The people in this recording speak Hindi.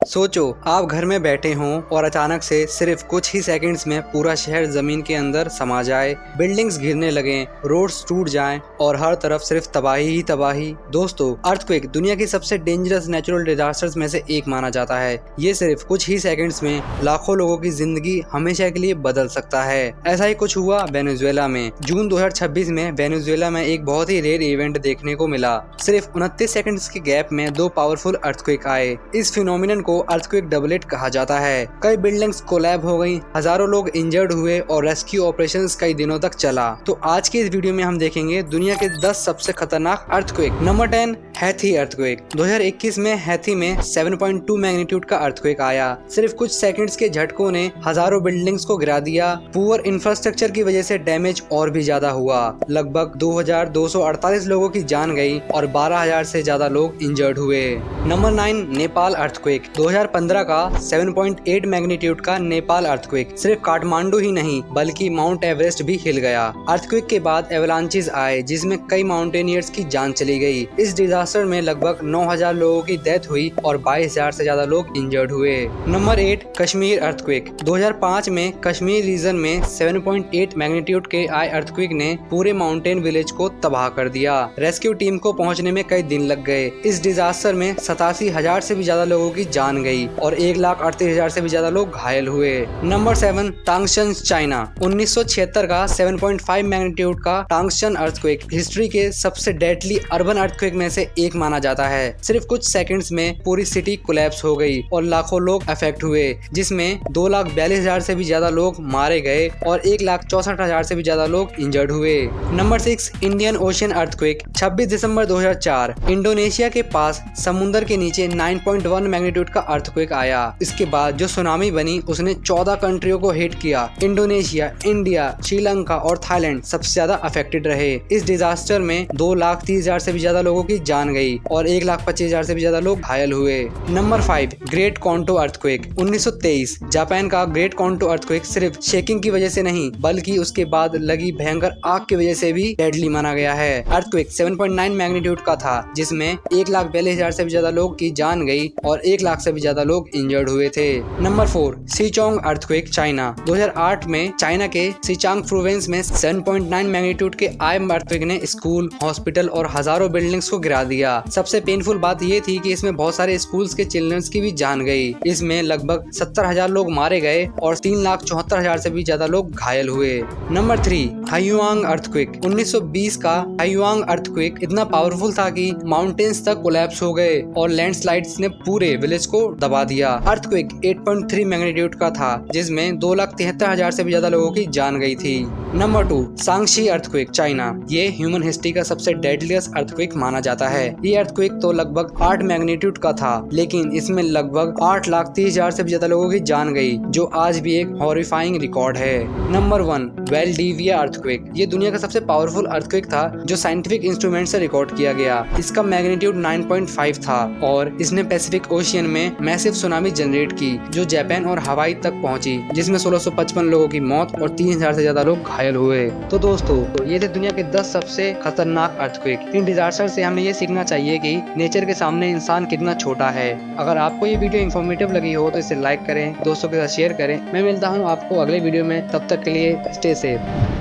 सोचो आप घर में बैठे हों और अचानक से सिर्फ कुछ ही सेकंड्स में पूरा शहर जमीन के अंदर समा जाए, बिल्डिंग्स गिरने लगें, रोड्स टूट जाएं और हर तरफ सिर्फ तबाही ही तबाही। दोस्तों, अर्थक्वेक दुनिया की सबसे डेंजरस नेचुरल डिजास्टर्स में से एक माना जाता है। ये सिर्फ कुछ ही सेकंड्स में लाखों लोगों की जिंदगी हमेशा के लिए बदल सकता है। ऐसा ही कुछ हुआ वेनेजुएला में। जून 2026 में वेनेजुएला में एक बहुत ही रेयर इवेंट देखने को मिला। सिर्फ 29 सेकंड्स के गैप में 2 पावरफुल अर्थक्वेक आए। इस फिनोमिनन को अर्थक्वेक डबलेट कहा जाता है। कई बिल्डिंग्स कोलैप हो गई, हजारों लोग इंजर्ड हुए और रेस्क्यू ऑपरेशंस कई दिनों तक चला। तो आज के इस वीडियो में हम देखेंगे दुनिया के 10 सबसे खतरनाक अर्थक्वेक। Number 10, हैथी earthquake. 2021 में हैथी में 7.2 मैग्नीट्यूड का अर्थक्वेक आया। सिर्फ कुछ सेकंड्स के झटकों ने हजारों बिल्डिंग्स को गिरा दिया। पुअर इंफ्रास्ट्रक्चर की वजह से डैमेज और भी ज्यादा हुआ। लगभग 2248 लोगों की जान गई और 12,000 से ज्यादा लोग इंजर्ड हुए। Number 9, Nepal earthquake. 2015 का 7.8 मैग्नीट्यूड का नेपाल अर्थक्वेक। सिर्फ काठमांडू ही नहीं बल्कि माउंट एवरेस्ट भी हिल गया। अर्थक्वेक के बाद एवलांचेस आए जिसमें कई माउंटेनियर्स की जान चली गई। इस डिजास्टर में लगभग 9,000 लोगों की डेथ हुई और 22,000 से ज्यादा लोग इंजर्ड हुए। Number 8, Kashmir earthquake. 2005 में कश्मीर रीजन में 7.8 मैग्नीट्यूड के आए अर्थक्वेक ने पूरे माउंटेन विलेज को तबाह कर दिया। रेस्क्यू टीम को पहुंचने में कई दिन लग गए। इस डिजास्टर में 87,000 से भी ज्यादा लोगों की जान गई और 1,38,000 से भी ज्यादा लोग घायल हुए। Number 7, टांगशन China. 1976 का 7.5 मैग्नीट्यूड का टांगशन अर्थक्वेक हिस्ट्री के सबसे डेडली अर्बन अर्थक्वेक में से एक माना जाता है। सिर्फ कुछ सेकंड्स में पूरी सिटी कोलैप्स हो गई और लाखों लोग अफेक्ट हुए, जिसमें 2,42,000 से भी ज्यादा लोग मारे गए और 1,64,000 से भी ज्यादा लोग इंजर्ड हुए। Number 6, Indian ocean earthquake. 26 दिसंबर 2004 इंडोनेशिया के पास समुद्र के नीचे 9.1 मैग्नीट्यूड का अर्थक्वेक आया। इसके बाद जो सुनामी बनी उसने 14 कंट्रियों को हिट किया। इंडोनेशिया, इंडिया, श्रीलंका और थाईलैंड सबसे ज्यादा अफेक्टेड रहे। इस डिजास्टर में 2,30,000 से भी ज्यादा लोगों की जान गई और 1,25,000 से भी ज्यादा लोग घायल हुए। Number 5, great Kanto earthquake. 1923 Japan का ग्रेट कोंटो अर्थक्वेक सिर्फ शेकिंग की वजह से नहीं बल्कि उसके बाद लगी भयंकर आग की वजह से भी डेडली माना गया है। अर्थक्वेक 7.9 मैग्नीट्यूड का था जिसमें 1,42,000 से भी ज्यादा लोग की जान गई और 1,00,000 से भी ज्यादा लोग इंजर्ड हुए थे। Number 4, सिचोंग earthquake China. 2008 में चाइना के सिचांग प्रोविंस में 7.9 मैग्नीट्यूड के आए अर्थक्वेक ने स्कूल, हॉस्पिटल और हजारों बिल्डिंग्स को गिरा दिया। सबसे पेनफुल बात ये थी कि इसमें बहुत सारे स्कूल्स के चिल्ड्रंस की भी जान गई। इसमें लगभग 70,000 लोग मारे गए और 3,74,000 से भी ज्यादा लोग घायल हुए। Number 3, हायुआंग earthquake. 1920 का हायुआंग अर्थक्वेक इतना पावरफुल था कि माउंटेन्स तक कोलैप्स हो गए और लैंडस्लाइड्स ने पूरे विलेज को दबा दिया। अर्थक्वेक 8.3 मैग्नीट्यूड का था जिसमें 2,73,000 से भी ज्यादा लोगों की जान गई थी। Number 2, Sangshi earthquake China. ये ह्यूमन हिस्ट्री का सबसे डेडलिएस्ट अर्थक्वेक माना जाता है। ये अर्थक्वेक तो लगभग 8 मैग्नीट्यूड का था लेकिन इसमें लगभग 8,30,000 से भी ज्यादा लोगों की जान गई, जो आज भी एक हॉरिफाइंग रिकॉर्ड है। Number 1, Valdivia earthquake. ये दुनिया का सबसे पावरफुल अर्थक्वेक था जो साइंटिफिक इंस्ट्रूमेंट से रिकॉर्ड किया गया। इसका मैग्नीट्यूड 9.5 था और इसने पैसिफिक ओशियन में मैसिव सुनामी जनरेट की जो जापान और हवाई तक पहुंची, जिसमें 1655 लोगों की मौत और 3,000 से ज्यादा लोग घायल हुए। तो दोस्तों, ये थे दुनिया के 10 सबसे खतरनाक अर्थक्वेक। इन डिजास्टर से हमें ये सीखना चाहिए कि नेचर के सामने इंसान कितना छोटा है। अगर आपको ये वीडियो इन्फॉर्मेटिव लगी हो तो इसे लाइक करें, दोस्तों के साथ शेयर करें। मैं मिलता हूँ आपको अगले वीडियो में, तब तक के लिए स्टे सेफ।